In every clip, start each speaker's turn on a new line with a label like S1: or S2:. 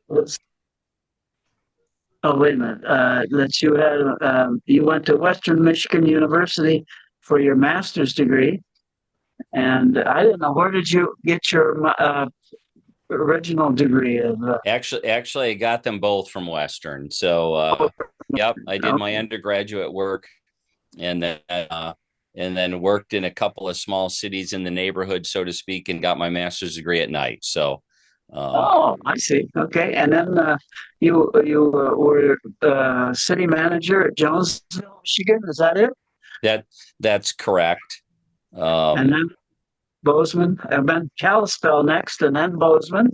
S1: let's, oh, wait a minute. That you had, you went to Western Michigan University for your master's degree. And I didn't know, where did you get your original degree of?
S2: Actually, I got them both from Western. So, yep, I did my
S1: Okay.
S2: undergraduate work and then worked in a couple of small cities in the neighborhood, so to speak, and got my master's degree at night. So, um,
S1: Oh, I see. Okay. And then you were city manager at Jonesville, Michigan. Is that it?
S2: that that's correct.
S1: And
S2: Um,
S1: then Bozeman, and then Kalispell next, and then Bozeman.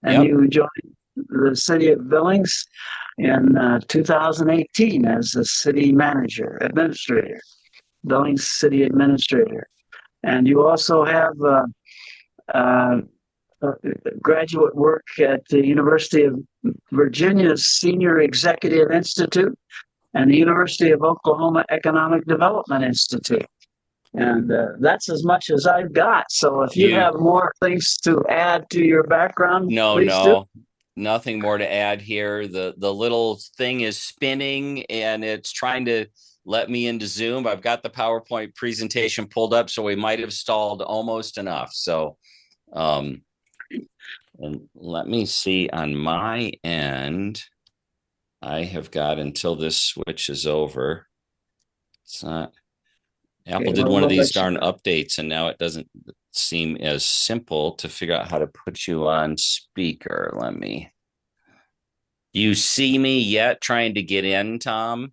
S1: And
S2: yep.
S1: you joined the city of Billings in 2018 as the city manager, administrator, Billings city administrator. And you also have uh, graduate work at the University of Virginia's Senior Executive Institute and the University of Oklahoma Economic Development Institute. And that's as much as I've got. So if you
S2: You
S1: have more things to add to your background,
S2: No,
S1: please do.
S2: no, nothing more to add here. The little thing is spinning and it's trying to let me into Zoom. I've got the PowerPoint presentation pulled up, so we might have stalled almost enough. So, um, and let me see on my end. I have got until this switch is over. It's not. Apple
S1: Okay,
S2: did
S1: well,
S2: one of
S1: we'll
S2: these
S1: let you.
S2: darn updates, and now it doesn't seem as simple to figure out how to put you on speaker. Let me. You see me yet trying to get in, Tom?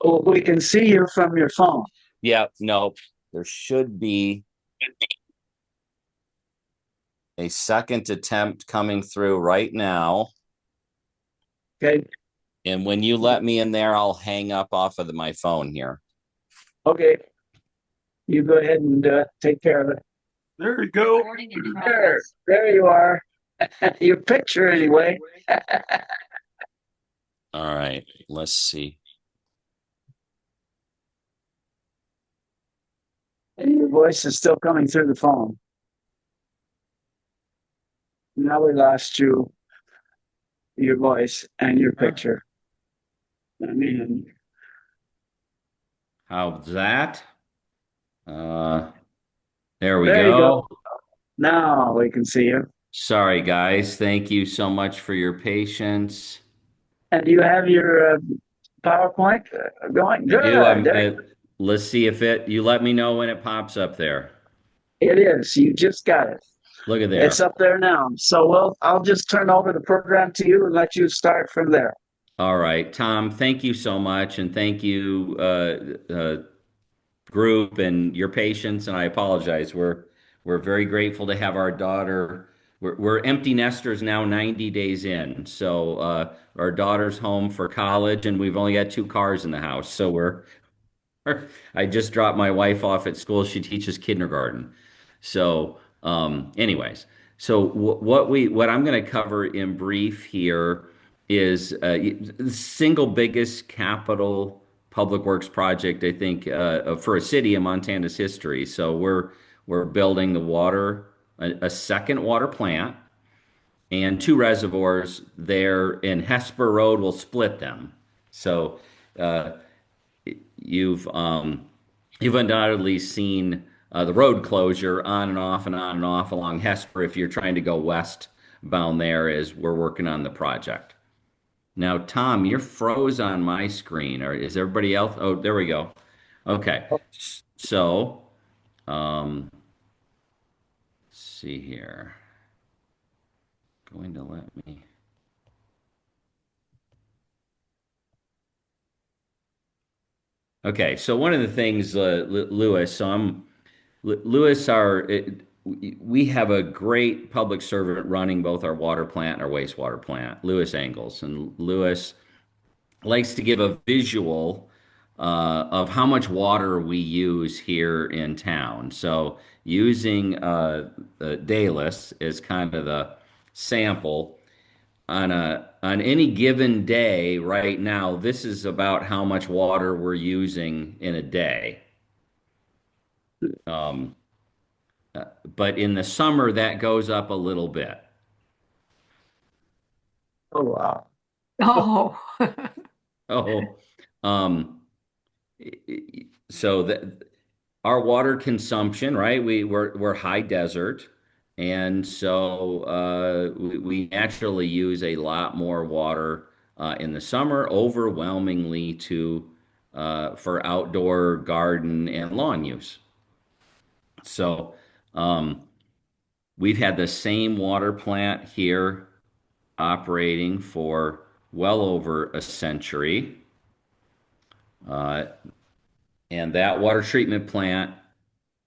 S1: Oh, we can see you from your phone.
S2: Yeah, nope. There should be a second attempt coming through right now.
S1: Okay.
S2: And when you let me in there, I'll hang up off of my phone here.
S1: Okay. You go ahead and take care of it.
S2: There you go.
S1: There you are. Your picture, anyway.
S2: All right, let's see.
S1: And your voice is still coming through the phone. Now we lost you, your voice and your picture. I mean,
S2: How's that? Uh, there we
S1: there you go.
S2: go.
S1: Now we can see you.
S2: Sorry, guys. Thank you so much for your patience.
S1: And you have your PowerPoint going?
S2: I do.
S1: Good. There
S2: Let's see if you let me know when it pops up there.
S1: it is. You just got it.
S2: Look at
S1: It's
S2: there.
S1: up there now. So I'll just turn over the program to you and let you start from there.
S2: All right, Tom, thank you so much. And thank you, group, and your patience. And I apologize. We're very grateful to have our daughter. We're empty nesters now, 90 days in. So our daughter's home for college, and we've only got two cars in the house. So I just dropped my wife off at school. She teaches kindergarten. So, anyways, so what I'm going to cover in brief here is the single biggest capital public works project I think for a city in Montana's history. So we're building a second water plant and two reservoirs there in Hesper Road. Will split them. So. Uh, you've you've undoubtedly seen the road closure on and off and on and off along Hesper if you're trying to go westbound there as we're working on the project. Now, Tom, you're froze on my screen. Or is everybody else? Oh, there we go. Okay. So, let's see here. Going to let me. Okay. So one of the things, Lewis. Lewis, we have a great public servant running both our water plant and our wastewater plant, Lewis Angles. And Lewis likes to give a visual of how much water we use here in town. So using Dallas as kind of the sample on any given day right now, this is about how much water we're using in a day. Um, but in the summer, that goes up a little bit.
S1: Oh, wow.
S3: Oh,
S2: Oh, um, so that our water consumption, right? We're high desert, and so we naturally use a lot more water in the summer, overwhelmingly to for outdoor garden and lawn use. So we've had the same water plant here operating for well over a century. Uh, and that water treatment plant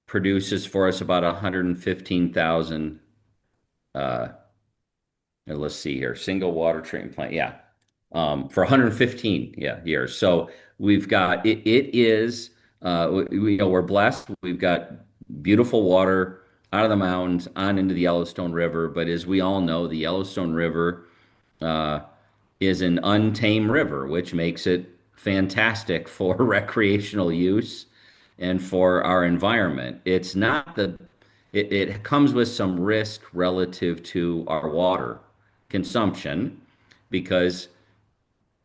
S2: produces for us about 115,000 uh let's see here, single water treatment plant, yeah, for 115, yeah, years. So we've got it is we're blessed, we've got beautiful water out of the mountains on into the Yellowstone River, but as we all know, the Yellowstone River uh, is an untamed river, which makes it fantastic for recreational use and for our environment. It's not the, it comes with some risk relative to our water consumption because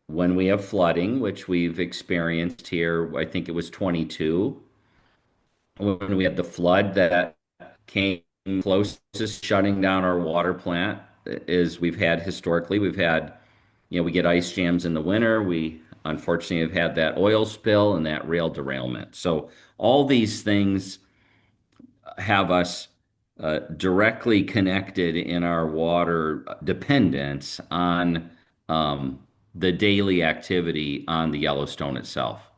S2: when we have flooding, which we've experienced here, I think it was 22, when we had the flood that came closest shutting down our water plant is we've had historically, we've had, we get ice jams in the winter. We unfortunately have had that oil spill and that rail derailment. So all these things have us directly connected in our water dependence on um, the daily activity on the Yellowstone itself.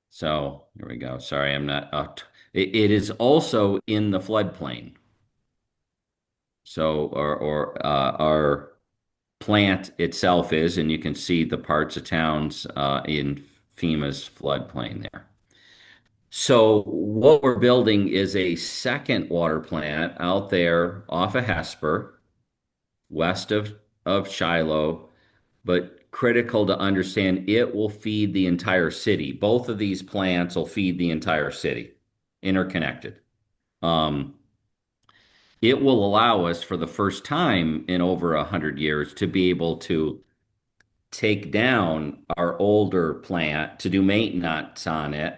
S2: So here we go. Sorry, I'm not. It is also in the floodplain. So, our plant itself is, and you can see the parts of towns in FEMA's floodplain there. So what we're building is a second water plant out there off of Hesper, west of Shiloh, but critical to understand it will feed the entire city. Both of these plants will feed the entire city, interconnected. Um, it will allow us for the first time in over 100 years to be able to take down our older plant to do maintenance on it,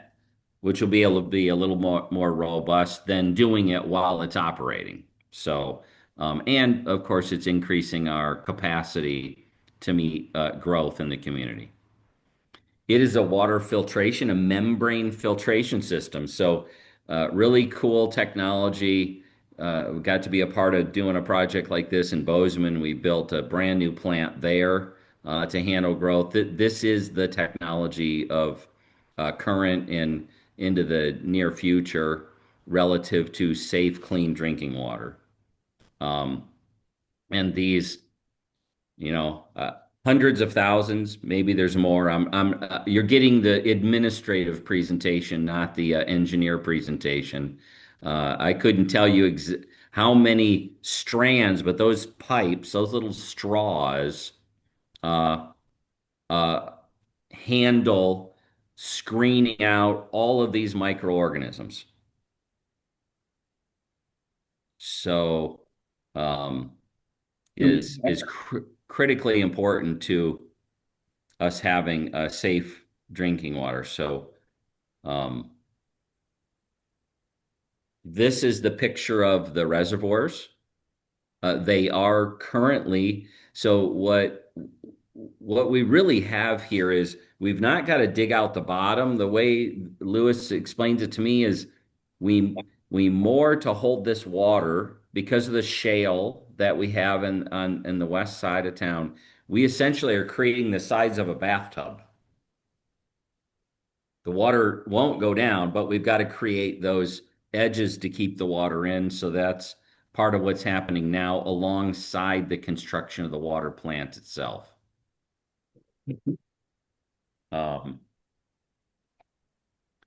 S2: which will be able to be a little more robust than doing it while it's operating. So, and of course, it's increasing our capacity to meet growth in the community. It is a water filtration, a membrane filtration system. So, really cool technology. We got to be a part of doing a project like this in Bozeman. We built a brand new plant there to handle growth. This is the technology of current and into the near future relative to safe, clean drinking water. Um, and these hundreds of thousands, maybe there's more. You're getting the administrative presentation, not the engineer presentation. I couldn't tell you how many strands, but those pipes, those little straws, uh, uh, handle screening out all of these microorganisms. So, um, is critically important to us having safe drinking water. So, um, this is the picture of the reservoirs. They are currently, so what we really have here is we've not got to dig out the bottom. The way Lewis explains it to me is we we moor to hold this water because of the shale that we have in the west side of town. We essentially are creating the sides of a bathtub. The water won't go down, but we've got to create those edges to keep the water in. So that's part of what's happening now alongside the construction of the water plant itself. Um,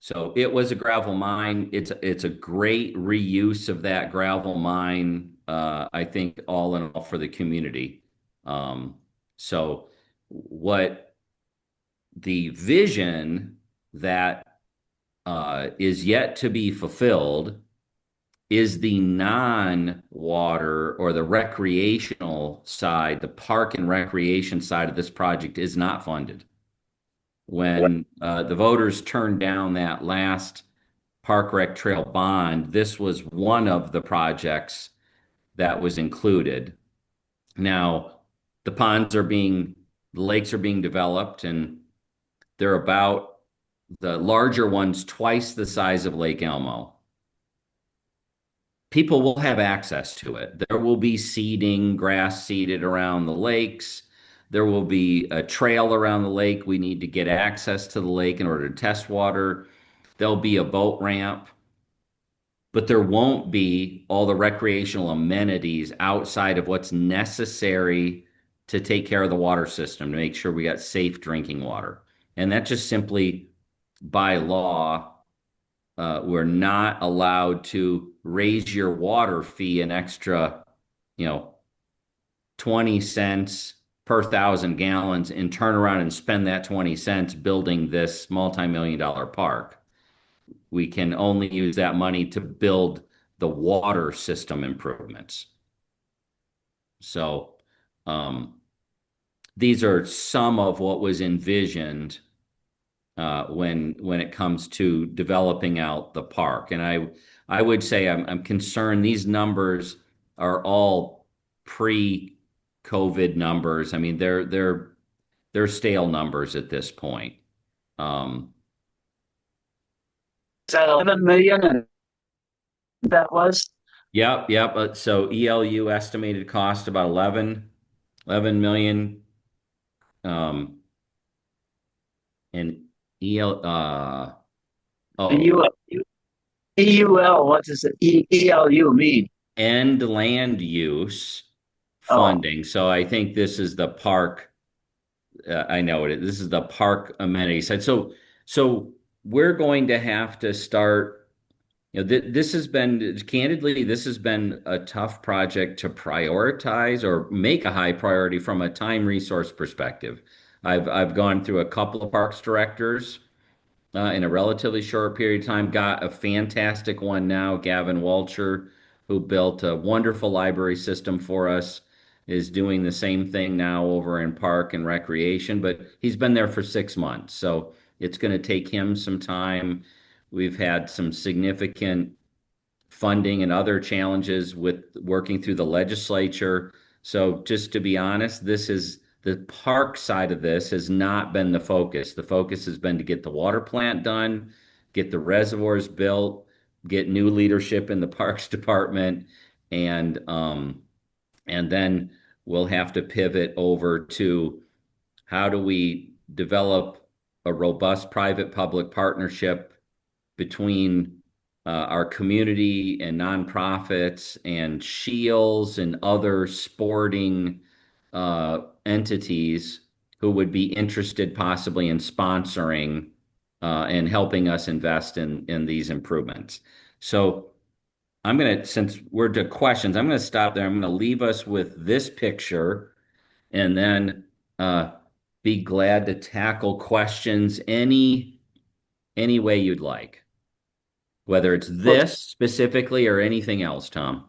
S2: so it was a gravel mine. It's a great reuse of that gravel mine. I think all in all for the community. Um, so what the vision that is yet to be fulfilled is the non-water or the recreational side, the park and recreation side of this project is not funded. When the voters turned down that last Park Rec Trail bond, this was one of the projects that was included. Now, the lakes are being developed, and they're about the larger ones twice the size of Lake Elmo. People will have access to it. There will be seeding, grass seeded around the lakes. There will be a trail around the lake. We need to get access to the lake in order to test water. There'll be a boat ramp, but there won't be all the recreational amenities outside of what's necessary to take care of the water system to make sure we got safe drinking water. And that just simply by law, we're not allowed to raise your water fee an extra, you know, 20 cents per 1,000 gallons and turn around and spend that 20 cents building this multi-million-dollar park. We can only use that money to build the water system improvements. So, these are some of what was envisioned when it comes to developing out the park. And I would say I'm concerned these numbers are all pre-COVID numbers. I mean, they're stale numbers at this point.
S1: Is that 11 million? And that was,
S2: Yep. So ELU estimated cost about 11 million. Um, and EL,
S1: and
S2: oh,
S1: EUL, what does it, ELU mean?
S2: end land use
S1: Oh,
S2: funding. So I think this is the park. I know it. This is the park amenity side. So we're going to have to start. You know, this has been candidly, this has been a tough project to prioritize or make a high priority from a time resource perspective. I've gone through a couple of parks directors in a relatively short period of time. Got a fantastic one now, Gavin Walcher, who built a wonderful library system for us, is doing the same thing now over in Park and Recreation, but he's been there for 6 months. So it's going to take him some time. We've had some significant funding and other challenges with working through the legislature. So just to be honest, this is the park side of this has not been the focus. The focus has been to get the water plant done, get the reservoirs built, get new leadership in the parks department, and then we'll have to pivot over to how do we develop a robust private-public partnership between our community and nonprofits and Shields and other sporting entities who would be interested possibly in sponsoring and helping us invest in these improvements. So since we're to questions, I'm gonna stop there. I'm gonna leave us with this picture and then be glad to tackle questions any way you'd like, whether it's
S1: well,
S2: this specifically or anything else, Tom.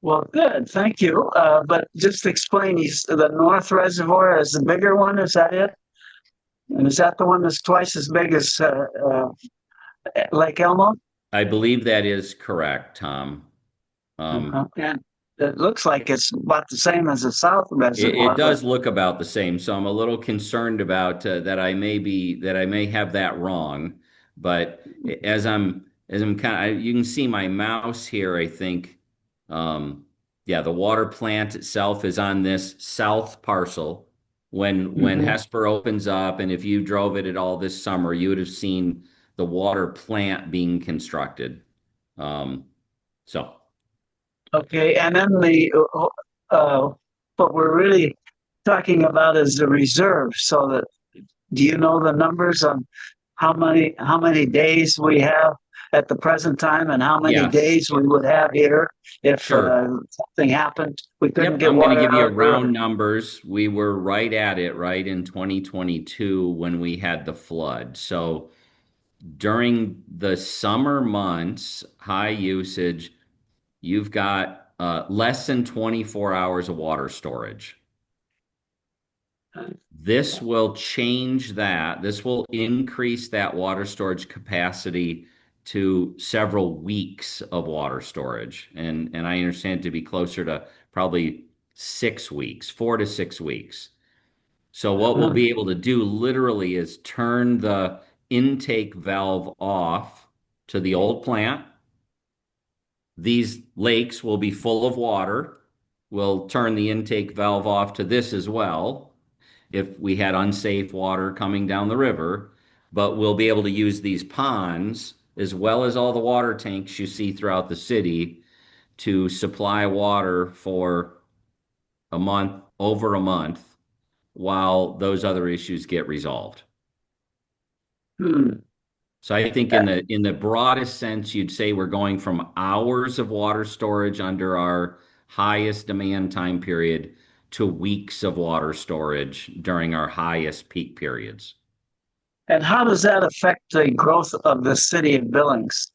S1: well, good. Thank you. But just explain, the North Reservoir is the bigger one. Is that it? And is that the one that's twice as big as Lake Elmo?
S2: I believe that is correct, Tom. Um,
S1: And it looks like it's about the same as the South
S2: it
S1: Reservoir, but
S2: does look about the same, so I'm a little concerned about that I may have that wrong. But as I'm kind of, you can see my mouse here. I think, yeah, the water plant itself is on this south parcel. When
S1: mhm.
S2: Hesper opens up, and if you drove it at all this summer, you would have seen the water plant being constructed. Um, so.
S1: Okay. And then what we're really talking about is the reserve. So that do you know the numbers on how many days we have at the present time, and how many
S2: Yes,
S1: days we would have here if
S2: sure.
S1: something happened? We couldn't
S2: Yep,
S1: get
S2: I'm going to
S1: water
S2: give you
S1: out here.
S2: round numbers. We were right at it, right in 2022 when we had the flood. So During the summer months, high usage, you've got less than 24 hours of water storage. This will change that. This will increase that water storage capacity to several weeks of water storage. And I understand it to be closer to probably 6 weeks, 4 to 6 weeks. So what we'll
S1: Uh-huh.
S2: be able to do literally is turn the intake valve off to the old plant. These lakes will be full of water. We'll turn the intake valve off to this as well if we had unsafe water coming down the river, but we'll be able to use these ponds as well as all the water tanks you see throughout the city to supply water for a month, over a month, while those other issues get resolved.
S1: Hmm.
S2: So I think in the broadest sense, you'd say we're going from hours of water storage under our highest demand time period to weeks of water storage during our highest peak periods.
S1: And how does that affect the growth of the city of Billings?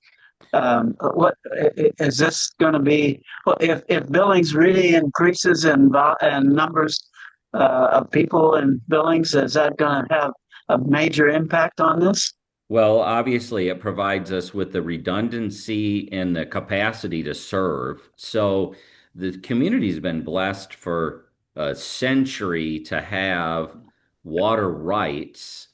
S1: What is this going to be? Well, if Billings really increases in numbers of people in Billings, is that going to have a major impact on this?
S2: Well, obviously, it provides us with the redundancy and the capacity to serve. So the community's been blessed for a century to have water rights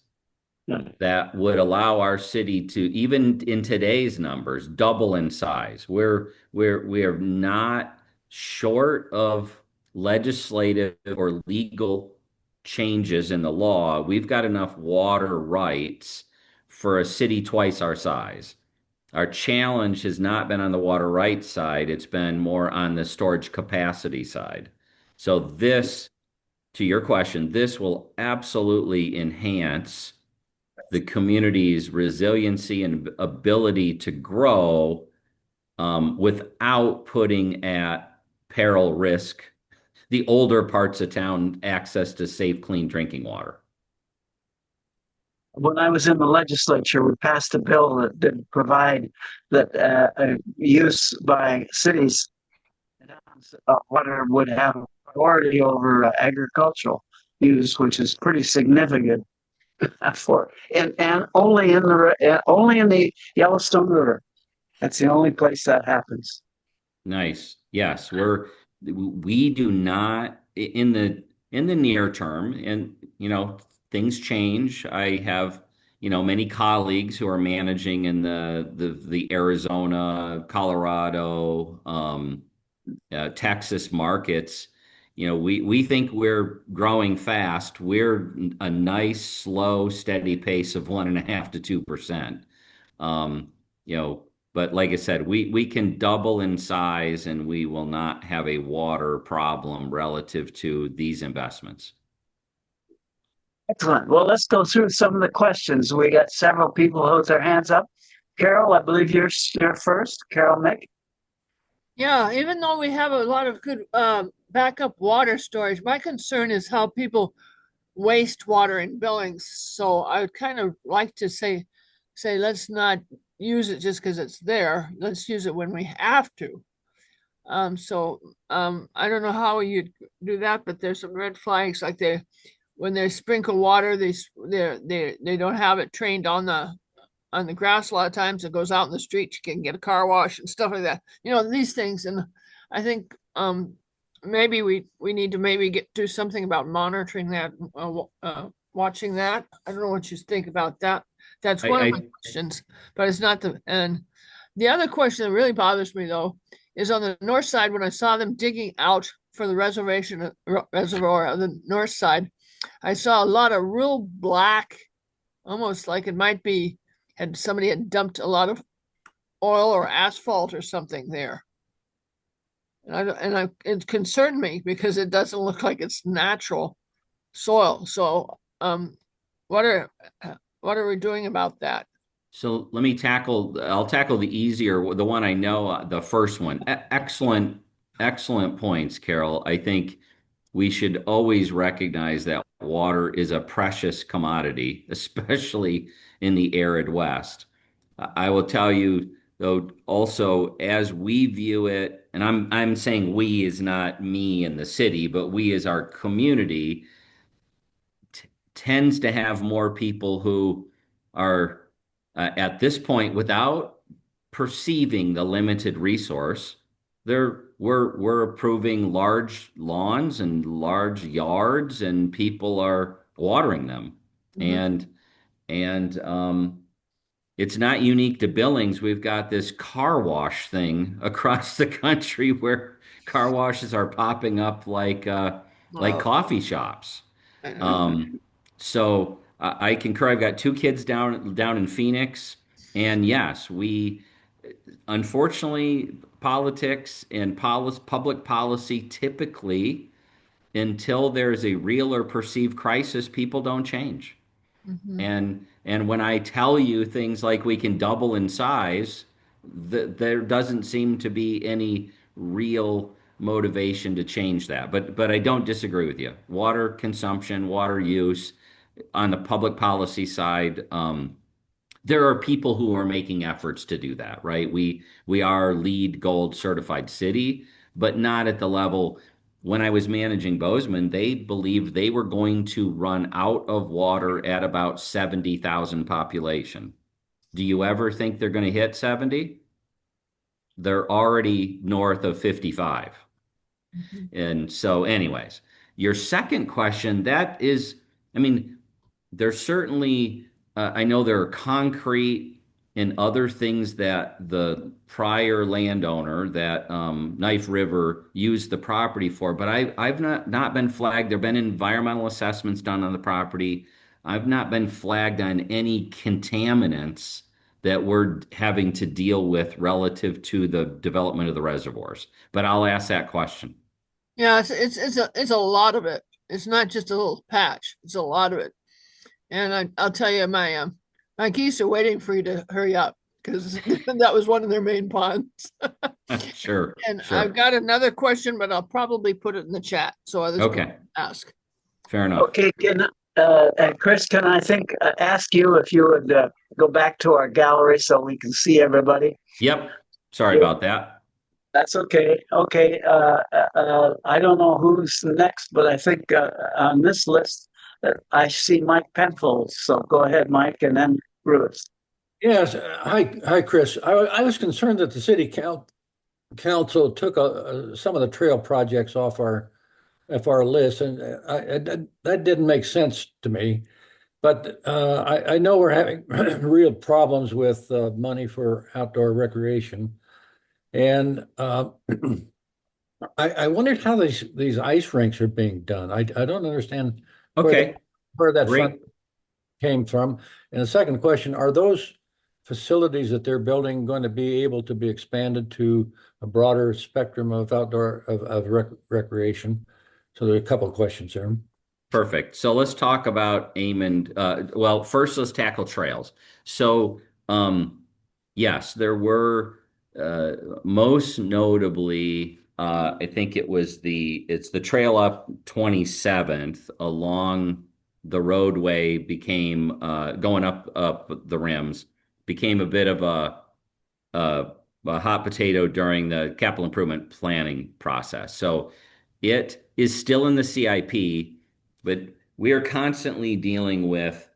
S2: that would allow our city to, even in today's numbers, double in size. We are not short of legislative or legal changes in the law. We've got enough water rights for a city twice our size. Our challenge has not been on the water rights side, it's been more on the storage capacity side. So this, to your question, this will absolutely enhance the community's resiliency and ability to grow without putting at peril risk the older parts of town access to safe, clean drinking water.
S1: When I was in the legislature, we passed a bill that did provide that use by cities water would have priority over agricultural use, which is pretty significant for and only in the Yellowstone River. That's the only place that happens.
S2: Nice. Yes, we do not in the near term, and things change. I have many colleagues who are managing in the Arizona, Colorado, Texas markets. We think we're growing fast. We're a nice, slow, steady pace of 1.5 to 2%. Um, you know, but like I said, we can double in size and we will not have a water problem relative to these investments.
S1: Excellent. Well, let's go through some of the questions. We got several people who hold their hands up. Carol, I believe you're first. Carol Mick.
S3: Yeah, even though we have a lot of good backup water storage, my concern is how people waste water in Billings. So I would kind of like to say let's not use it just because it's there. Let's use it when we have to. I don't know how you do that, but there's some red flags like when they sprinkle water, they don't have it trained on the grass a lot of times. It goes out in the street, you can get a car wash and stuff like that, these things. And I think maybe we need to maybe do something about monitoring that, watching that. I don't know what you think about that. That's
S2: I,
S3: one of
S2: I
S3: my questions, but it's not and the other question that really bothers me though is on the north side. When I saw them digging out for the reservoir on the north side, I saw a lot of real black, almost like it might be somebody had dumped a lot of oil or asphalt or something there. It concerned me because it doesn't look like it's natural soil. So, what are we doing about that?
S2: So I'll tackle the one I know, the first one. Excellent, excellent points, Carol. I think we should always recognize that water is a precious commodity, especially in the arid West. I will tell you though also as we view it, and I'm saying we is not me in the city, but we as our community tends to have more people who are at this point without perceiving the limited resource. We're approving large lawns and large yards, and people are watering them,
S3: Mhm.
S2: and and it's not unique to Billings. We've got this car wash thing across the country where car washes are popping up like
S3: Well,
S2: coffee shops.
S3: uh,
S2: Um, so I concur. I've got two kids down in Phoenix, and yes, we unfortunately politics and public policy typically until there's a real or perceived crisis, people don't change.
S3: mhm.
S2: And when I tell you things like we can double in size, there doesn't seem to be any real motivation to change that. But I don't disagree with you. Water consumption, water use on the public policy side, there are people who are making efforts to do that, right? We are LEED Gold certified city, but not at the level. When I was managing Bozeman, they believed they were going to run out of water at about 70,000 population. Do you ever think they're going to hit 70? They're already north of 55.
S3: Mhm.
S2: And so, anyways, your second question, that is, I mean, there's certainly, I know there are concrete and other things that the prior landowner, that Knife River, used the property for, but I've not been flagged. There have been environmental assessments done on the property. I've not been flagged on any contaminants that we're having to deal with relative to the development of the reservoirs. But I'll ask that question.
S3: Yeah, it's a lot of it. It's not just a little patch. It's a lot of it. And I'll tell you, my geese are waiting for you to hurry up because that was one of their main ponds.
S2: Sure,
S3: And I've
S2: sure.
S3: got another question, but I'll probably put it in the chat so others can
S2: Okay,
S3: ask.
S2: fair enough.
S1: Okay, and Chris, can I think ask you if you would go back to our gallery so we can see everybody?
S2: Yep. Sorry
S1: Yeah,
S2: about that.
S1: that's okay. Okay, I don't know who's next, but I think on this list I see Mike Penfold. So go ahead, Mike, and then Ruth.
S4: Yes, hi, Chris. I was concerned that the council took some of the trail projects off our list, and that didn't make sense to me. But I know we're having real problems with money for outdoor recreation, and I wondered how these ice rinks are being done. I don't understand where
S2: Okay,
S4: where that
S2: great.
S4: fund came from. And the second question, are those facilities that they're building going to be able to be expanded to a broader spectrum of outdoor of recreation? So there are a couple of questions there.
S2: Perfect. So let's talk about Amon. Well, first let's tackle trails. So, yes, there were most notably, I think it's the trail up 27th along the roadway became going up the rims became a bit of a, a hot potato during the capital improvement planning process. So it is still in the CIP, but we are constantly dealing with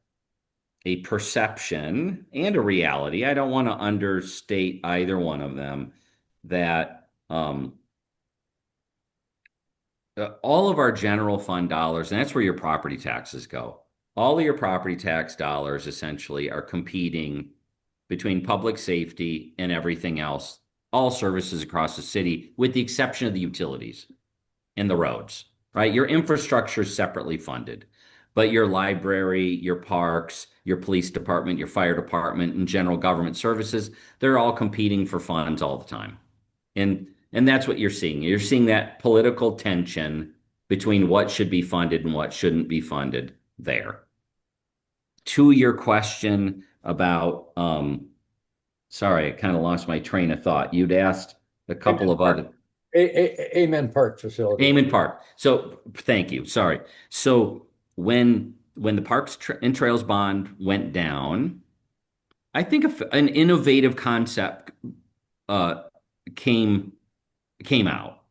S2: a perception and a reality. I don't want to understate either one of them that all of our general fund dollars, and that's where your property taxes go. All of your property tax dollars essentially are competing between public safety and everything else, all services across the city, with the exception of the utilities and the roads, right? Your infrastructure is separately funded, but your library, your parks, your police department, your fire department, and general government services, they're all competing for funds all the time. And that's what you're seeing. You're seeing that political tension between what should be funded and what shouldn't be funded there. To your question about sorry, I kind of lost my train of thought. You'd asked a
S4: Amen
S2: couple of
S4: Park,
S2: other
S4: Amen Park facility.
S2: Amon Park. So thank you. Sorry. So when the Parks and Trails bond went down, I think an innovative concept uh, came came out,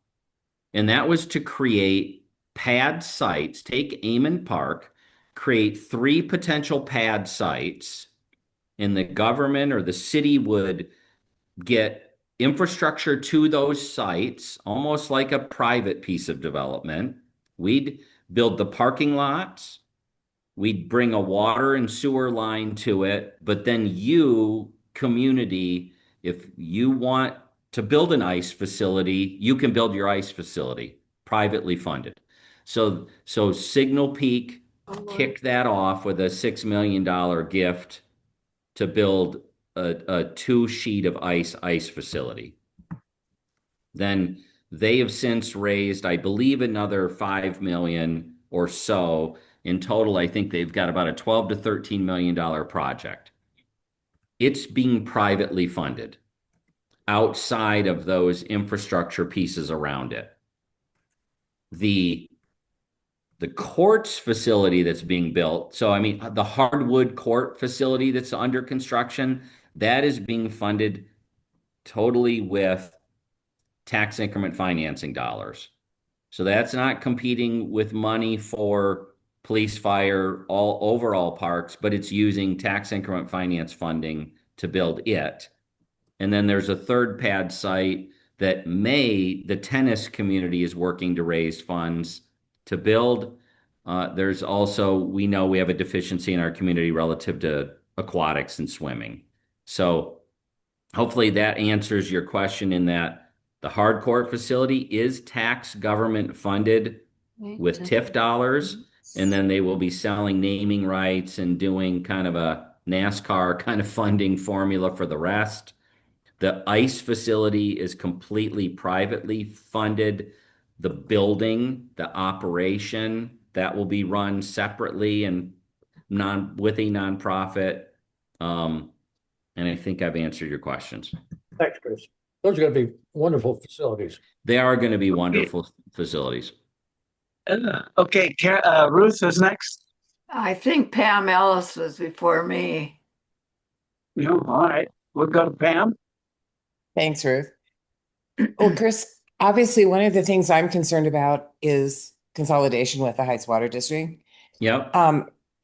S2: and that was to create pad sites. Take Amon Park, create three potential pad sites, and the government or the city would get infrastructure to those sites, almost like a private piece of development. We'd build the parking lots. We'd bring a water and sewer line to it, but then you, community, if you want to build an ice facility, you can build your ice facility, privately funded. So Signal Peak
S3: Oh, Lord.
S2: kicked that off with a $6 million gift to build a two sheet of ice facility. Then they have since raised, I believe, another 5 million or so. In total, I think they've got about a 12 to $13 million project. It's being privately funded outside of those infrastructure pieces around it. The courts facility that's being built, so I mean the hardwood court facility that's under construction, that is being funded totally with tax increment financing dollars. So that's not competing with money for police, fire, all overall parks, but it's using tax increment finance funding to build it. And then there's a third pad site that the tennis community is working to raise funds to build. There's also, we know we have a deficiency in our community relative to aquatics and swimming. So hopefully that answers your question in that the hard court facility is tax government funded with TIF dollars, and then they will be selling naming rights and doing kind of a NASCAR kind of funding formula for the rest. The ICE facility is completely privately funded. The building, the operation, that will be run separately and with a nonprofit. And I think I've answered your questions.
S4: Thanks, Chris. Those are going to be wonderful facilities.
S2: They are going to be wonderful facilities.
S1: Okay, Ruth is next.
S5: I think Pam Ellis was before me.
S1: Yeah, all right. We'll go to Pam.
S6: Thanks, Ruth. Well, Chris, obviously, one of the things I'm concerned about is consolidation with the Heights Water District.
S2: Yep.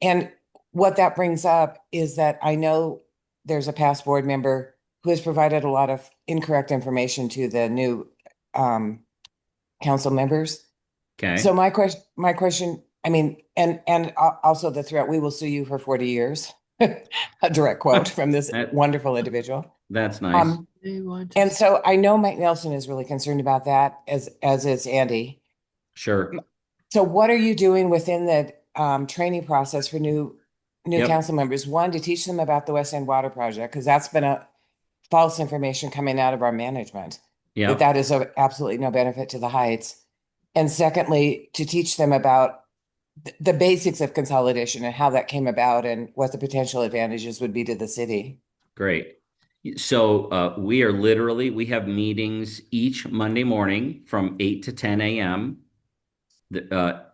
S6: And what that brings up is that I know there's a past board member who has provided a lot of incorrect information to the new council members.
S2: Okay.
S6: So my question, I mean, and also the threat, we will sue you for 40 years. A direct quote from this wonderful individual.
S2: That's nice.
S6: And so I know Mike Nelson is really concerned about that, as is Andy.
S2: Sure.
S6: So what are you doing within the training process for new council members? One, to teach them about the West End Water Project, because that's been a false information coming out of our management.
S2: Yeah.
S6: That is of absolutely no benefit to the Heights. And secondly, to teach them about the basics of consolidation and how that came about and what the potential advantages would be to the city.
S2: Great. So we have meetings each Monday morning from 8 to 10 a.m.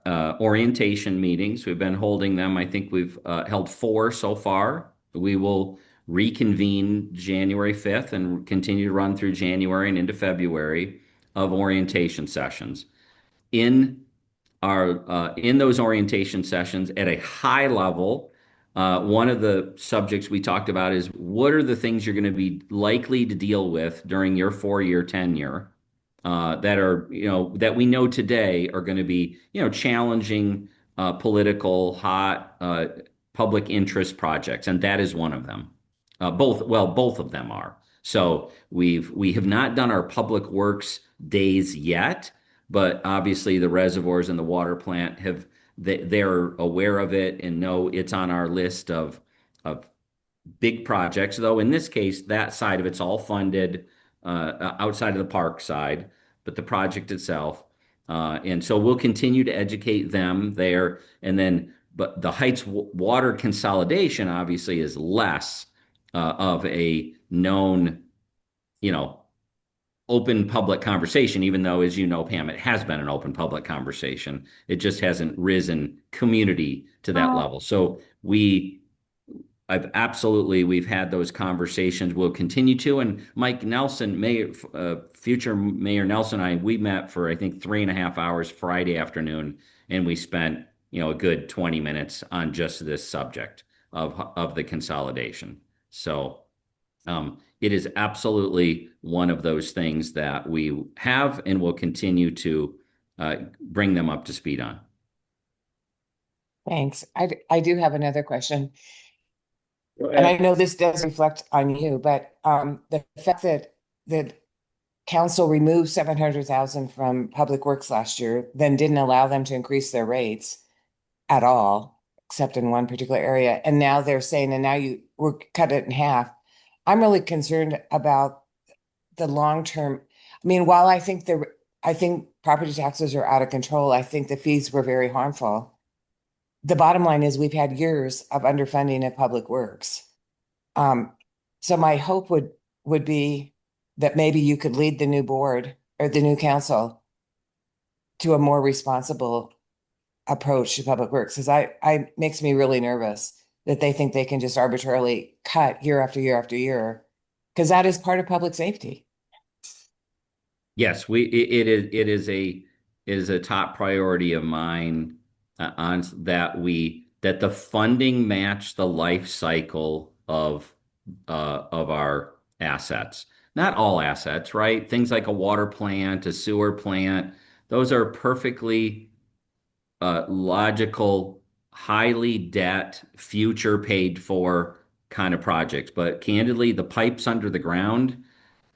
S2: Orientation meetings. We've been holding them. I think we've held 4 so far. We will reconvene January 5th and continue to run through January and into February of orientation sessions. In those orientation sessions at a high level, one of the subjects we talked about is what are the things you're going to be likely to deal with during your 4-year tenure that are, that we know today are going to be, challenging, political, hot, public interest projects. And that is one of them. Both of them are. So we have not done our public works days yet, but obviously the reservoirs and the water plant they're aware of it and know it's on our list of big projects. Though in this case, that side of it's all funded outside of the park side, but the project itself. And so we'll continue to educate them there. And then, but the Heights water consolidation obviously is less of a known, open public conversation, even though, as you know, Pam, it has been an open public conversation. It just hasn't risen community to that level. So we we've had those conversations. We'll continue to. And Mike Nelson, future Mayor Nelson and I, we met for, I think, 3.5 hours Friday afternoon, and we spent, a good 20 minutes on just this subject of the consolidation. So, it is absolutely one of those things that we have and will continue to bring them up to speed on.
S6: Thanks. I do have another question.
S1: Go
S6: And I
S1: ahead.
S6: know this does reflect on you, but the fact that council removed 700,000 from Public Works last year, then didn't allow them to increase their rates at all, except in one particular area. And now they're saying, and now we're cut it in half. I'm really concerned about the long term. I mean, while I think property taxes are out of control, I think the fees were very harmful. The bottom line is we've had years of underfunding of public works. So my hope would be that maybe you could lead the new board or the new council to a more responsible approach to public works. Because I makes me really nervous that they think they can just arbitrarily cut year after year after year, because that is part of public safety.
S2: Yes, it is a top priority of mine on that the funding match the life cycle of our assets. Not all assets, right? Things like a water plant, a sewer plant, those are perfectly logical, highly debt, future paid for kind of projects. But candidly, the pipes under the ground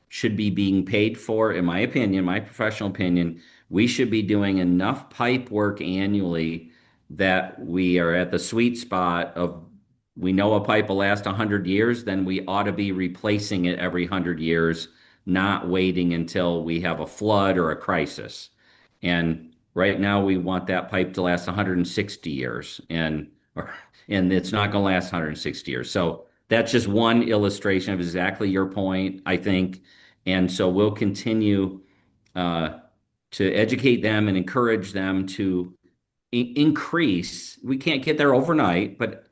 S2: should be being paid for, in my opinion, my professional opinion. We should be doing enough pipe work annually that we are at the sweet spot of, we know a pipe will last 100 years, then we ought to be replacing it every 100 years, not waiting until we have a flood or a crisis. And right now we want that pipe to last 160 years, and it's not going to last 160 years. So that's just one illustration of exactly your point, I think. And so we'll continue to educate them and encourage them to increase. We can't get there overnight, but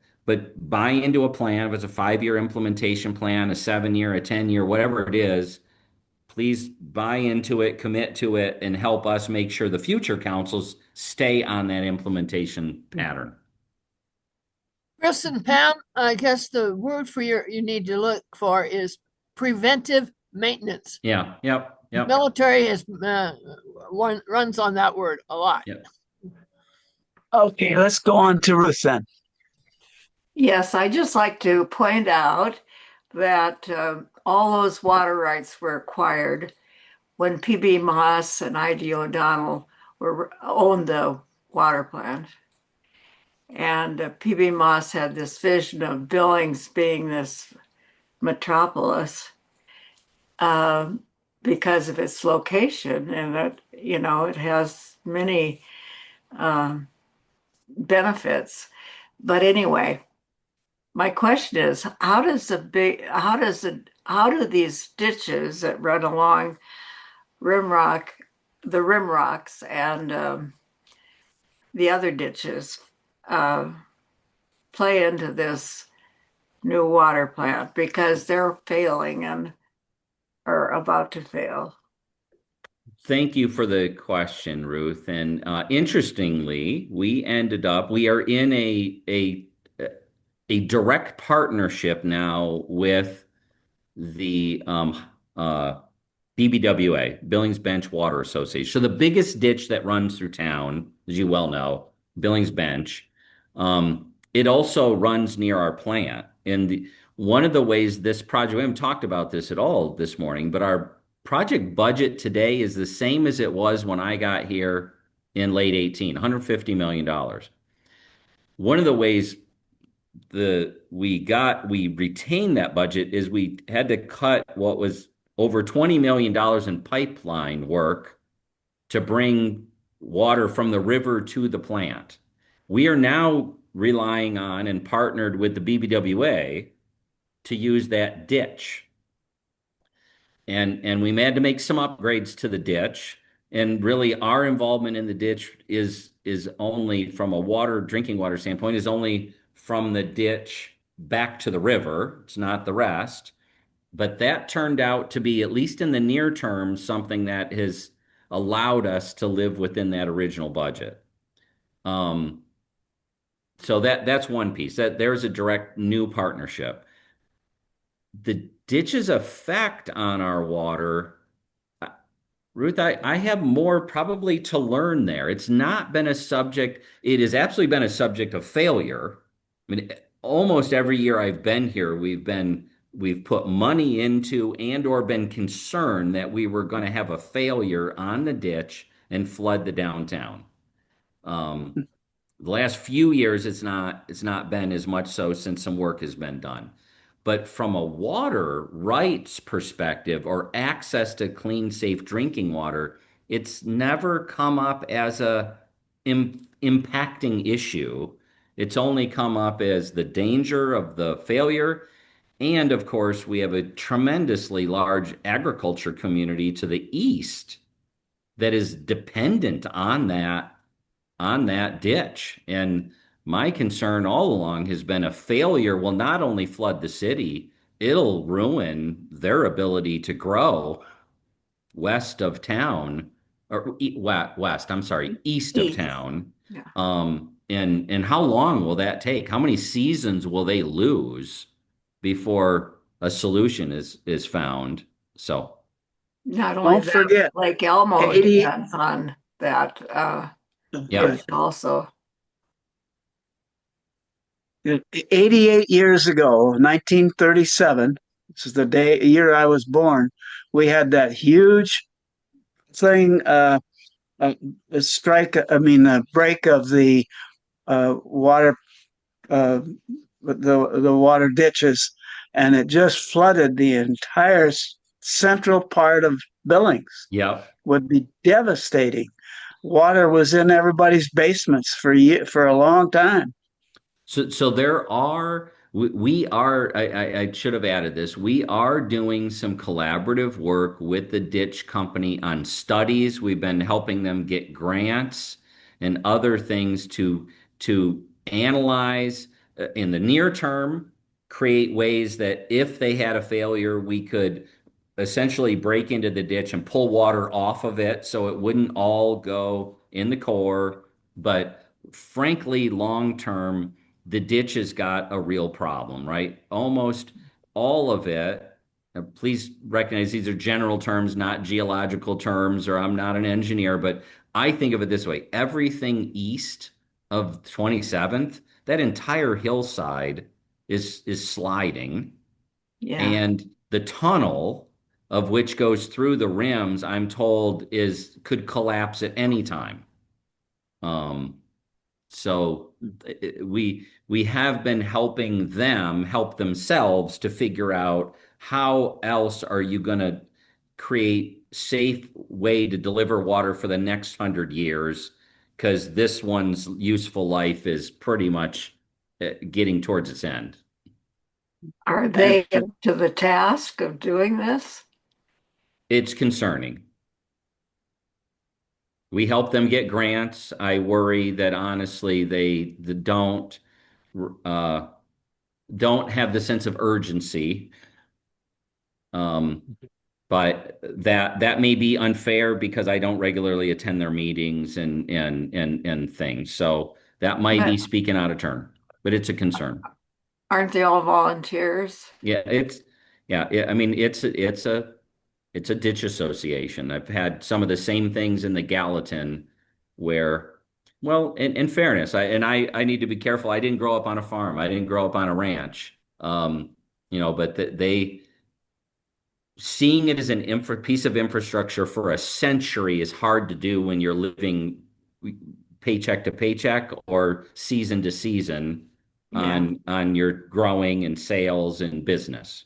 S2: buy into a plan. If it's a 5-year implementation plan, a 7-year, a 10-year, whatever it is, please buy into it, commit to it, and help us make sure the future councils stay on that implementation pattern.
S3: Chris and Pam, I guess the word for you need to look for is preventive maintenance.
S2: Yeah, yep.
S3: Military is runs on that word a lot.
S2: Yep.
S1: Okay, let's go on to Ruth then.
S5: Yes, I just like to point out that all those water rights were acquired when PB Moss and I.D. O'Donnell owned the water plant. And PB Moss had this vision of Billings being this metropolis because of its location, and that, it has many benefits. But anyway, my question is, how do these ditches that run along the rim rocks and the other ditches play into this new water plant, because they're failing and are about to fail?
S2: Thank you for the question, Ruth. And interestingly, we are in a direct partnership now with the BBWA, Billings Bench Water Association. So the biggest ditch that runs through town, as you well know, Billings Bench, it also runs near our plant. And one of the ways this project, we haven't talked about this at all this morning, but our project budget today is the same as it was when I got here in late 18, $150 million. One of the ways we retained that budget is we had to cut what was over $20 million in pipeline work to bring water from the river to the plant. We are now relying on and partnered with the BBWA to use that ditch. And we had to make some upgrades to the ditch. And really our involvement in the ditch is only from a drinking water standpoint, is only from the ditch back to the river. It's not the rest. But that turned out to be, at least in the near term, something that has allowed us to live within that original budget. Um, so that's one piece. That there's a direct new partnership. The ditch's effect on our water, Ruth, I have more probably to learn there. It's not been a subject, it has absolutely been a subject of failure. I mean, almost every year I've been here, we've put money into and or been concerned that we were going to have a failure on the ditch and flood the downtown. The last few years, it's not been as much so since some work has been done. But from a water rights perspective or access to clean, safe drinking water, it's never come up as a impacting issue. It's only come up as the danger of the failure. And of course, we have a tremendously large agriculture community to the east that is dependent on that ditch. And my concern all along has been a failure will not only flood the city, it'll ruin their ability to grow west of town, or west, I'm sorry, east of
S5: East.
S2: town.
S5: Yeah.
S2: And how long will that take? How many seasons will they lose before a solution is found? So
S5: Not only
S1: Don't
S5: that,
S1: forget,
S5: Lake Elmo
S1: 80
S5: depends on that
S2: yeah.
S5: ditch also.
S1: 88 years ago, 1937, this is the year I was born, we had that huge thing, a strike, I mean, a break of the water, uh, the water ditches, and it just flooded the entire central part of Billings.
S2: Yep.
S1: Would be devastating. Water was in everybody's basements for a long time.
S2: So there are we are I should have added this. We are doing some collaborative work with the ditch company on studies. We've been helping them get grants and other things to analyze in the near term, create ways that if they had a failure, we could essentially break into the ditch and pull water off of it so it wouldn't all go in the core. But frankly, long term, the ditch has got a real problem, right? Almost all of it, please recognize these are general terms, not geological terms, or I'm not an engineer, but I think of it this way. Everything east of 27th, that entire hillside is sliding.
S5: Yeah.
S2: And the tunnel of which goes through the rims, I'm told, could collapse at any time. So we have been helping them help themselves to figure out how else are you going to create safe way to deliver water for the next 100 years, because this one's useful life is pretty much getting towards its end.
S5: Are they up to the task of doing this?
S2: It's concerning. We help them get grants. I worry that honestly they don't have the sense of urgency. But that may be unfair because I don't regularly attend their meetings and things. So that might be
S5: But
S2: speaking out of turn, but it's a concern.
S5: aren't they all volunteers?
S2: Yeah, I mean, it's a ditch association. I've had some of the same things in the Gallatin where, well, in fairness, I need to be careful. I didn't grow up on a farm. I didn't grow up on a ranch. But they seeing it as an piece of infrastructure for a century is hard to do when you're living paycheck to paycheck or season to season on your growing and sales and business.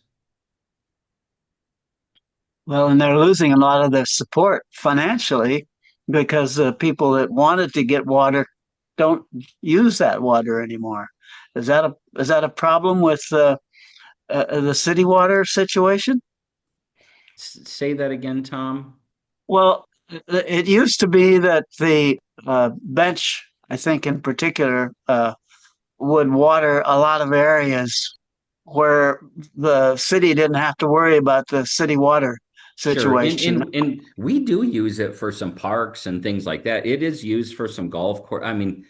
S1: Well, and they're losing a lot of their support financially because the people that wanted to get water don't use that water anymore. Is that a problem with the city water situation?
S2: Say that again, Tom.
S1: Well, it used to be that the bench, I think in particular, would water a lot of areas where the city didn't have to worry about the city water
S2: Sure. And,
S1: situation.
S2: and and we do use it for some parks and things like that. It is used for some golf course. I mean,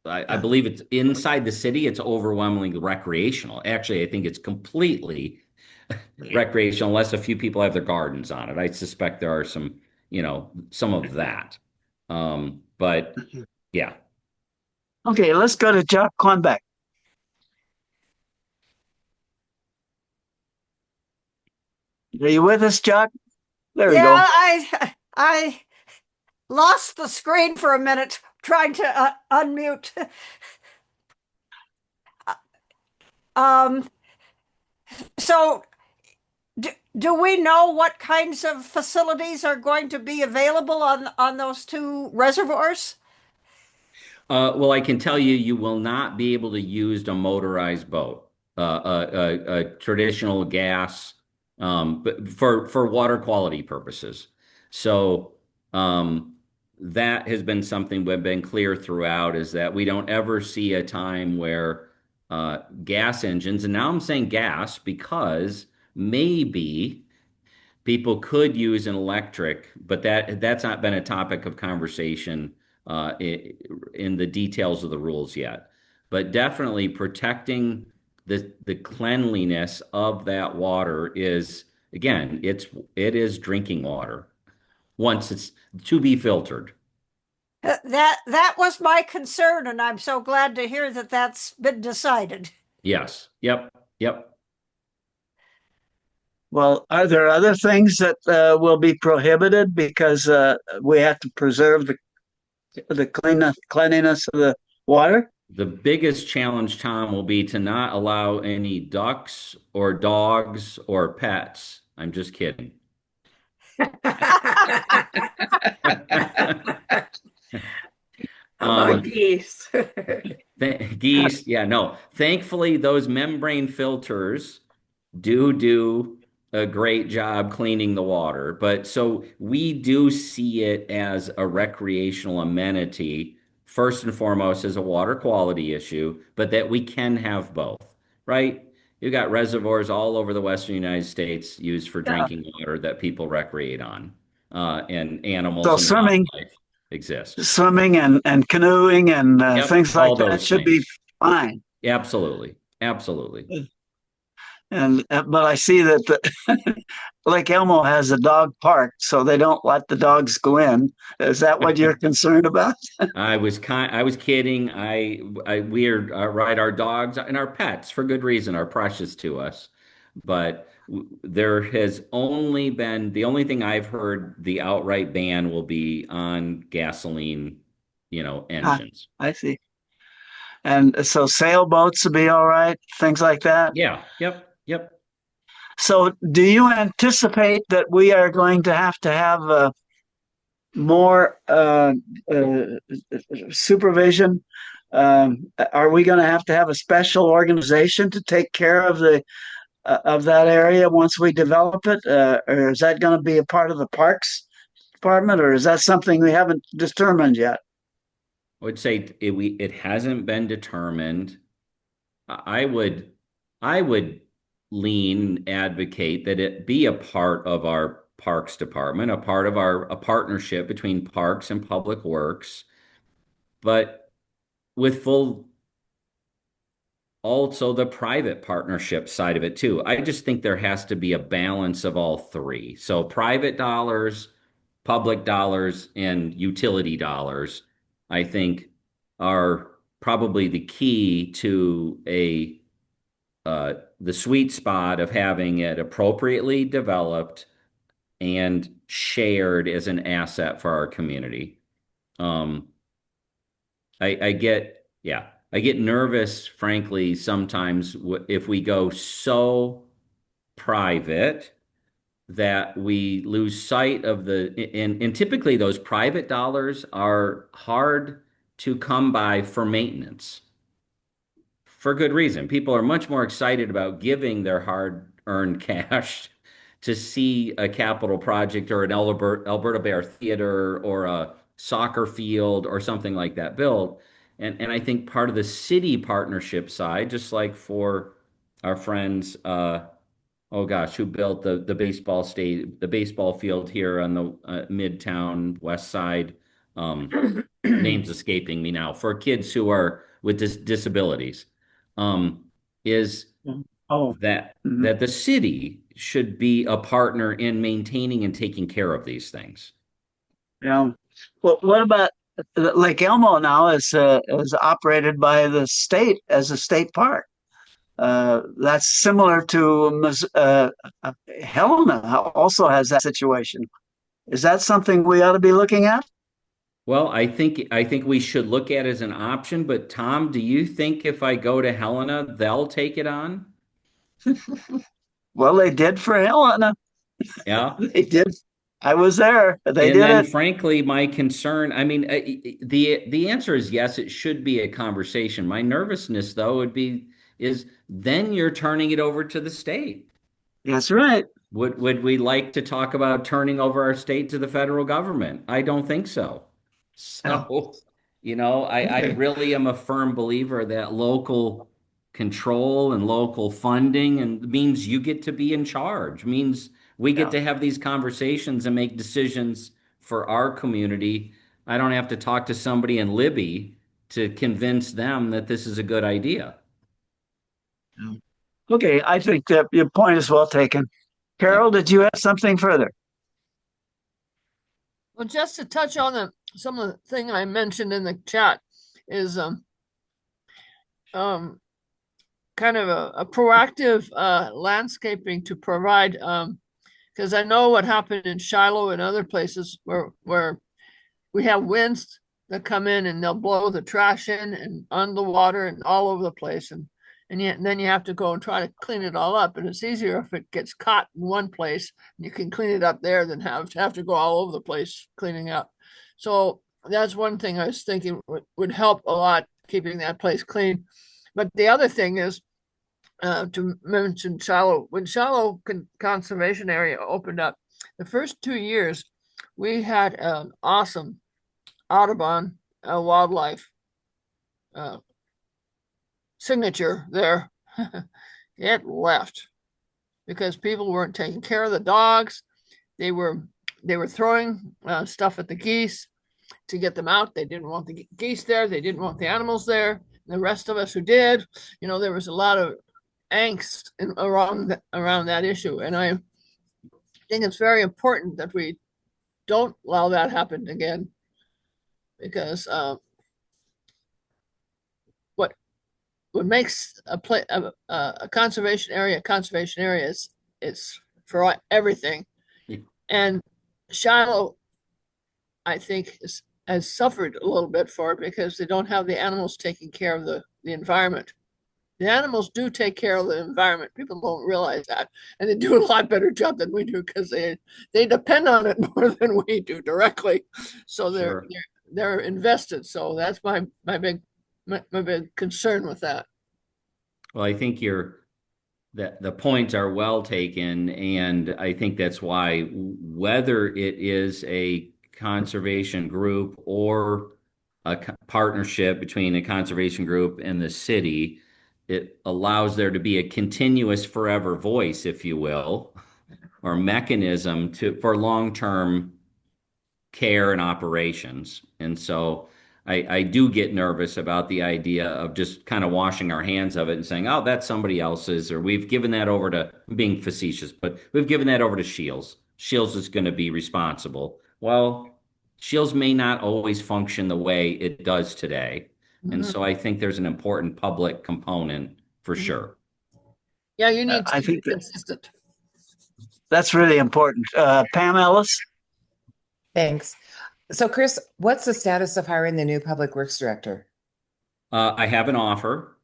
S2: I believe it's inside the city. It's overwhelmingly recreational. Actually, I think it's completely recreational, unless a few people have their gardens on it. I suspect there are some, some of that. But yeah.
S1: Okay, let's go to Jock Quanbeck. Are you with us, Jock? There we
S5: Yeah,
S1: go.
S5: I lost the screen for a minute trying to unmute. Um, so do we know what kinds of facilities are going to be available on those two reservoirs?
S2: Well, I can tell you, you will not be able to use a motorized boat, a traditional gas, but for water quality purposes. So that has been something we've been clear throughout is that we don't ever see a time where gas engines, and now I'm saying gas because maybe people could use an electric, but that's not been a topic of conversation in the details of the rules yet. But definitely protecting the cleanliness of that water is again, it is drinking water once it's to be filtered.
S5: That was my concern, and I'm so glad to hear that that's been decided.
S2: Yes. Yep. Yep.
S1: Well, are there other things that will be prohibited because we have to preserve the cleanliness of the water?
S2: The biggest challenge, Tom, will be to not allow any ducks or dogs or pets. I'm just kidding.
S5: How about
S2: Um,
S5: geese?
S2: Geese, yeah, no. Thankfully, those membrane filters do a great job cleaning the water. But so we do see it as a recreational amenity, first and foremost as a water quality issue, but that we can have both, right? You've got reservoirs all over the Western United States used for
S1: Yeah.
S2: drinking water that people recreate on, and
S1: So
S2: animals and
S1: swimming,
S2: wildlife exist.
S1: swimming and canoeing and
S2: Yep,
S1: things like
S2: all
S1: that
S2: those
S1: should be
S2: things.
S1: fine.
S2: Absolutely. Absolutely.
S1: And but I see that Lake Elmo has a dog park, so they don't let the dogs go in. Is that what you're concerned about?
S2: I was kidding. We are right. Our dogs and our pets, for good reason, are precious to us. But there has only been the only thing I've heard the outright ban will be on gasoline,
S1: Ah,
S2: engines.
S1: I see. And so sailboats will be all right, things like that.
S2: Yeah. Yep. Yep.
S1: So, do you anticipate that we are going to have more uh, supervision? Are we going to have a special organization to take care of that area once we develop it, or is that going to be a part of the parks department, or is that something we haven't determined yet?
S2: I would say it hasn't been determined. I would I would lean advocate that it be a part of our parks department, a part of a partnership between parks and public works, but with full also the private partnership side of it too. I just think there has to be a balance of all three. So private dollars, public dollars, and utility dollars, I think are probably the key to a the sweet spot of having it appropriately developed and shared as an asset for our community. Um, I get nervous, frankly, sometimes if we go so private that we lose sight of and typically those private dollars are hard to come by for maintenance for good reason. People are much more excited about giving their hard-earned cash to see a capital project or an Alberta Bear Theater or a soccer field or something like that built. And I think part of the city partnership side, just like for our friends, oh gosh, who built the baseball field here on the Midtown West Side. Name's escaping me now, for kids who are with disabilities, is
S1: Oh, mhm.
S2: that the city should be a partner in maintaining and taking care of these things.
S1: Yeah. Well, what about Lake Elmo now is operated by the state as a state park. That's similar to Helena also has that situation. Is that something we ought to be looking at?
S2: Well, I think we should look at it as an option, but Tom, do you think if I go to Helena, they'll take it on?
S1: Well, they did for Helena.
S2: Yeah.
S1: They did. I was there. They
S2: And
S1: did
S2: then
S1: it.
S2: frankly, my concern, I mean, the answer is yes, it should be a conversation. My nervousness though would be is then you're turning it over to the state.
S1: That's right.
S2: Would we like to talk about turning over our state to the federal government? I don't think so.
S1: Yeah.
S2: So, I
S1: Okay.
S2: really am a firm believer that local control and local funding and means you get to be in charge, means we get
S1: Yeah.
S2: to have these conversations and make decisions for our community. I don't have to talk to somebody in Libby to convince them that this is a good idea.
S1: Yeah. Okay. I think that your point is well taken.
S2: Yeah.
S1: Carol, did you have something further?
S3: Well, just to touch on some of the thing I mentioned in the chat is um kind of a proactive landscaping to provide because I know what happened in Shiloh and other places where we have winds that come in and they'll blow the trash in and on the water and all over the place and then you have to go and try to clean it all up, and it's easier if it gets caught in one place and you can clean it up there than have to go all over the place cleaning up. So that's one thing I was thinking would help a lot, keeping that place clean. But the other thing is to mention Shiloh. When Shiloh Conservation Area opened up, the first 2 years, we had an awesome Audubon wildlife uh, signature there. It left because people weren't taking care of the dogs. They were throwing stuff at the geese to get them out. They didn't want the geese there. They didn't want the animals there. The rest of us who did, there was a lot of angst around that issue, and I think it's very important that we don't allow that happen again, because what makes a conservation area is it's for everything. And Shiloh, I think, has suffered a little bit for it because they don't have the animals taking care of the environment. The animals do take care of the environment. People don't realize that, and they do a lot better job than we do because they depend on it more than we do directly. So
S2: Sure.
S3: they're invested. So that's my big concern with that.
S2: Well, I think that the points are well taken, and I think that's why whether it is a conservation group or a partnership between a conservation group and the city, it allows there to be a continuous forever voice, if you will, or mechanism for long-term care and operations. And so I do get nervous about the idea of just kind of washing our hands of it and saying, oh, that's somebody else's, or we've given that over to, I'm being facetious, but we've given that over to Shields. Shields is going to be responsible. Well, Shields may not always function the way it does today. And so I think there's an important public component for sure.
S3: Yeah, you need to
S1: I
S3: be
S1: think
S3: consistent.
S1: that's really important. Pam Ellis?
S6: Thanks. So, Chris, what's the status of hiring the new public works director?
S2: I have an offer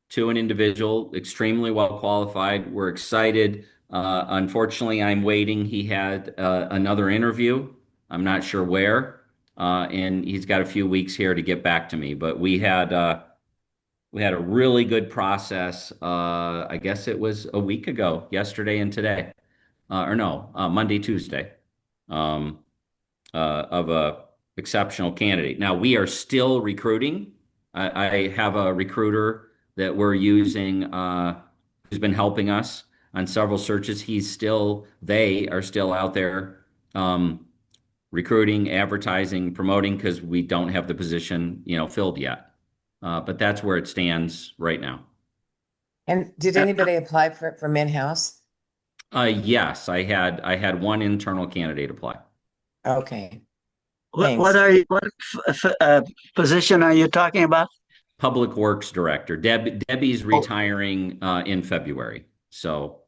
S2: to an individual, extremely well qualified. We're excited. Unfortunately, I'm waiting. He had another interview. I'm not sure where, and he's got a few weeks here to get back to me. But we had a really good process. I guess it was a week ago, yesterday and today, or no, Monday, Tuesday, um, of a exceptional candidate. Now we are still recruiting. I have a recruiter that we're using who's been helping us on several searches. They are still out there recruiting, advertising, promoting because we don't have the position, filled yet. But that's where it stands right now.
S6: And did anybody apply from in-house?
S2: Yes, I had one internal candidate apply.
S6: Okay,
S1: What
S6: thanks.
S1: position are you talking about?
S2: Public Works Director. Debbie's retiring in February. So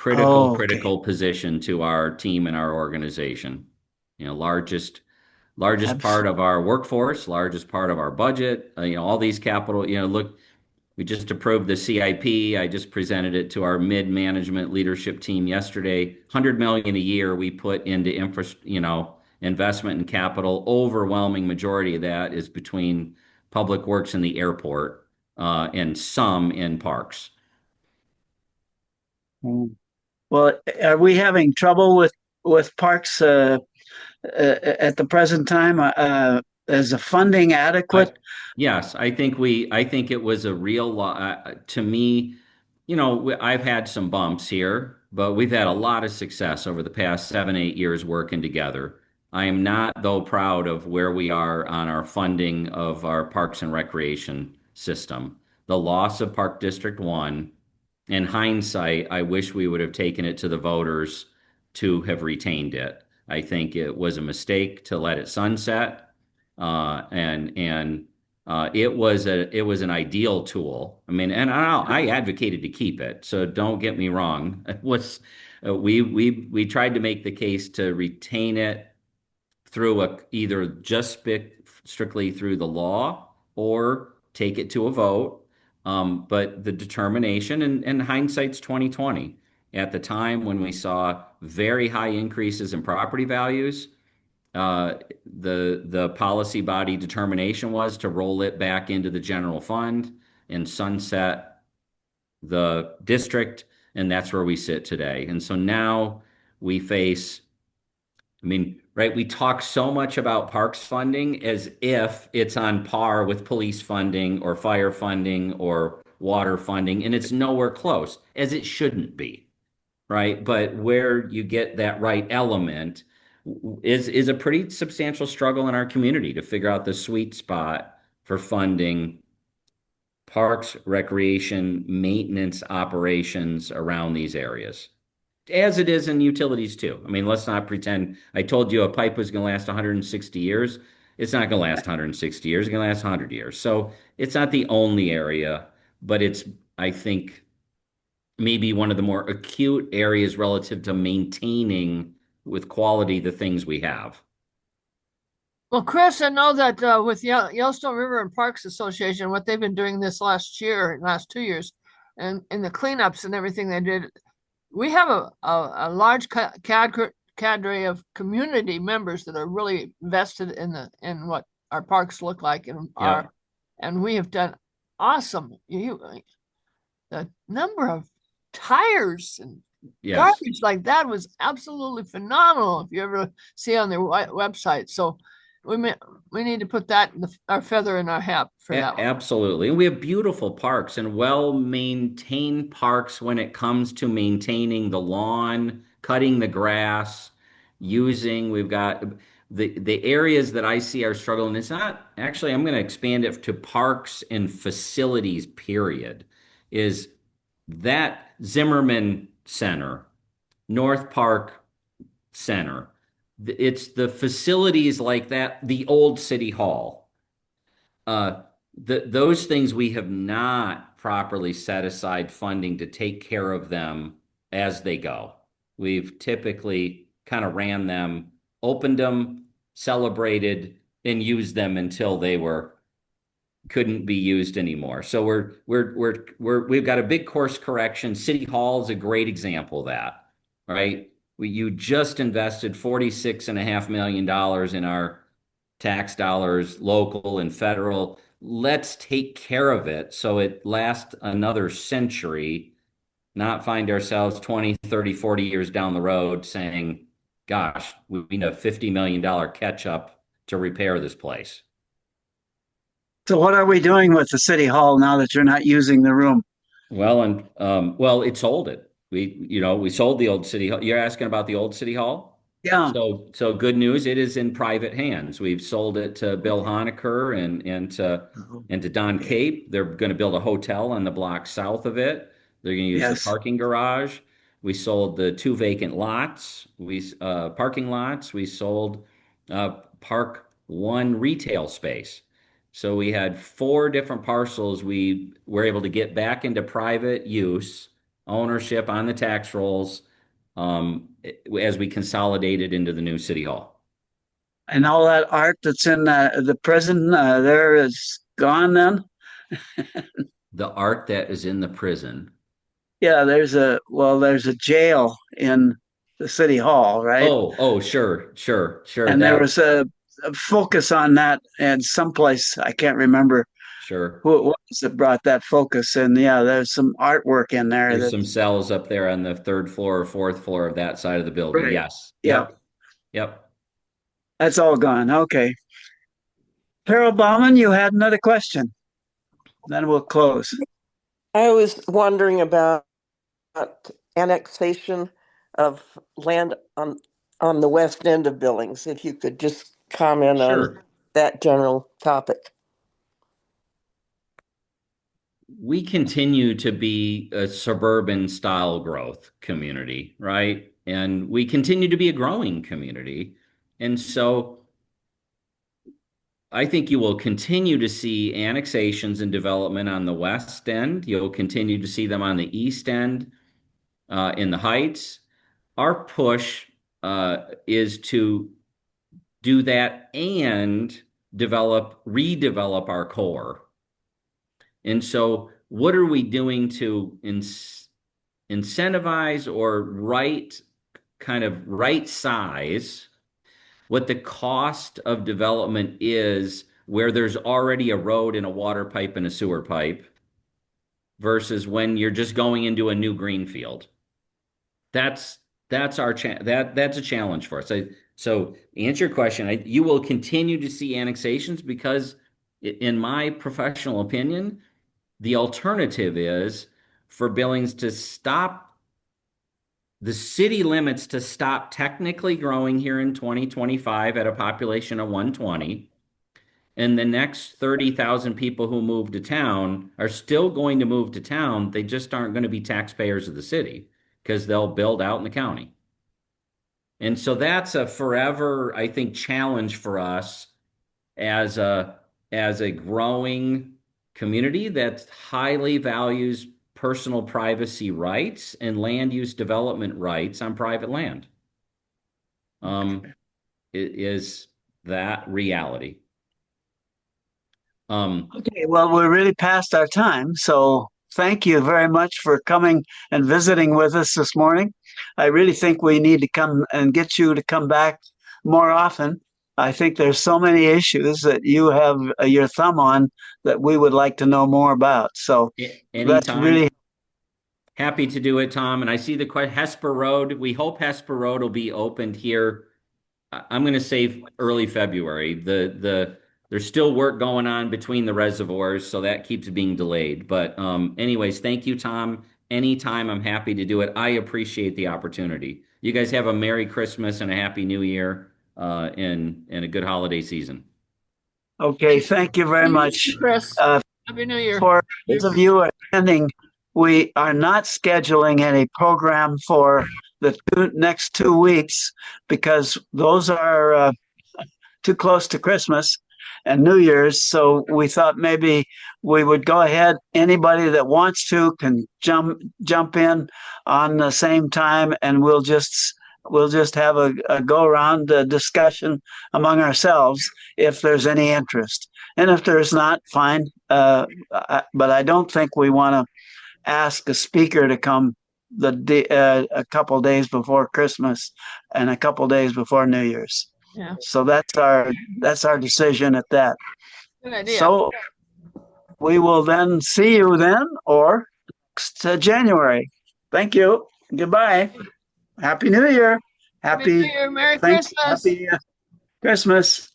S1: Oh, okay.
S2: critical position to our team and our organization. Largest
S1: Abs-
S2: part of our workforce, largest part of our budget. All these capital. Look, we just approved the CIP. I just presented it to our mid-management leadership team yesterday. 100 million a year we put into investment and capital. Overwhelming majority of that is between Public Works and the airport, and some in parks.
S1: Well, are we having trouble with parks at the present time? Is the funding adequate?
S2: Yes, I think it was a real to me. I've had some bumps here, but we've had a lot of success over the past 7, 8 years working together. I am not, though, proud of where we are on our funding of our Parks and Recreation system. The loss of Park District 1, in hindsight, I wish we would have taken it to the voters to have retained it. I think it was a mistake to let it sunset, and it was an ideal tool. I mean, and I advocated to keep it, so don't get me wrong. It was we tried to make the case to retain it through either just strictly through the law or take it to a vote. But the determination and hindsight's 2020. At the time when we saw very high increases in property values, the policy body determination was to roll it back into the general fund and sunset the district, and that's where we sit today. And so now we face, I mean, right, we talk so much about parks funding as if it's on par with police funding or fire funding or water funding, and it's nowhere close, as it shouldn't be, right? But where you get that right element is a pretty substantial struggle in our community to figure out the sweet spot for funding parks, recreation, maintenance operations around these areas, as it is in utilities too. I mean, let's not pretend I told you a pipe was going to last 160 years. It's not going to last 160 years. It's going to last 100 years. So it's not the only area, but it's, I think, maybe one of the more acute areas relative to maintaining with quality the things we have.
S3: Well, Chris, I know that with Yellowstone River and Parks Association, what they've been doing this last 2 years, and the cleanups and everything they did, we have a large cadre of community members that are really invested in what our parks look like and we have done awesome. The number of tires and
S2: Yes.
S3: garbage like that was absolutely phenomenal. If you ever see on their website, so we need to put that in our feather in our hat for that one.
S2: Absolutely. And we have beautiful parks and well-maintained parks when it comes to maintaining the lawn, cutting the grass, we've got the areas that I see are struggling. It's not actually, I'm going to expand it to parks and facilities, period, is that Zimmerman Center, North Park Center. It's the facilities like that, the old city hall. Those things we have not properly set aside funding to take care of them as they go. We've typically kind of ran them, opened them, celebrated, and used them until they couldn't be used anymore. So we've got a big course correction. City Hall is a great example of that, right? You just invested $46.5 million in our tax dollars, local and federal. Let's take care of it so it lasts another century, not find ourselves 20, 30, 40 years down the road saying, gosh, we need a $50 million catch up to repair this place.
S1: So what are we doing with the city hall now that you're not using the room?
S2: Well, and well, it sold it. We sold the old city hall. You're asking about the old city hall?
S1: Yeah.
S2: So good news, it is in private hands. We've sold it to Bill Honecker and to Don Cape. They're going to build a hotel on the block south of it. They're going to use the
S1: Yes.
S2: parking garage. We sold the two vacant lots. Parking lots. We sold Park One retail space. So we had four different parcels we were able to get back into private use, ownership on the tax rolls, as we consolidated into the new city hall.
S1: And all that art that's in the prison there is gone then?
S2: The art that is in the prison.
S1: Yeah, there's a jail in the city hall, right?
S2: Oh, sure.
S1: And there
S2: That,
S1: was a focus on that and someplace, I can't remember
S2: sure.
S1: who it was that brought that focus. And yeah, there's some artwork in there
S2: There's
S1: that,
S2: some cells up there on the third floor or fourth floor of that side of the building.
S1: right.
S2: Yes.
S1: Yeah,
S2: Yep.
S1: that's all gone. Okay. Carol Bauman, you had another question. Then we'll close.
S7: I was wondering about annexation of land on the west end of Billings, if you could just comment on
S2: Sure.
S7: that general topic.
S2: We continue to be a suburban style growth community, right? And we continue to be a growing community. And so I think you will continue to see annexations and development on the west end. You'll continue to see them on the east end, in the Heights. Our push is to do that and redevelop our core. And so, what are we doing to incentivize or right size what the cost of development is where there's already a road and a water pipe and a sewer pipe versus when you're just going into a new greenfield? That's that's a challenge for us. So answer your question, you will continue to see annexations because, in my professional opinion, the alternative is for Billings to stop the city limits to stop technically growing here in 2025 at a population of 120. And the next 30,000 people who move to town are still going to move to town. They just aren't going to be taxpayers of the city because they'll build out in the county. And so that's a forever, I think, challenge for us as a growing community that highly values personal privacy rights and land use development rights on private land. Is that reality?
S1: Okay, well, we're really past our time, so thank you very much for coming and visiting with us this morning. I really think we need to come and get you to come back more often. I think there's so many issues that you have your thumb on that we would like to know more about. So that's
S2: Anytime.
S1: really
S2: Happy to do it, Tom. And I see the question, Hesper Road. We hope Hesper Road will be opened here. I'm going to say early February. There's still work going on between the reservoirs, so that keeps being delayed. But anyways, thank you, Tom. Anytime, I'm happy to do it. I appreciate the opportunity. You guys have a Merry Christmas and a Happy New Year, and a good holiday season.
S1: okay. Thank you very much.
S3: Chris, Happy New Year.
S1: For those of you attending, we are not scheduling any program for the next 2 weeks because those are too close to Christmas and New Year's. So we thought maybe we would go ahead. Anybody that wants to can jump in on the same time, and we'll just have a go around discussion among ourselves if there's any interest. And if there's not, fine. But I don't think we want to ask a speaker to come a couple days before Christmas and a couple days before New Year's.
S3: Yeah.
S1: So that's our decision at that.
S3: Good idea.
S1: So we will then see you then or next
S3: Happy
S1: January. Thank you. Goodbye. Happy New Year.
S3: New Year. Merry Christmas.
S1: Happy Christmas.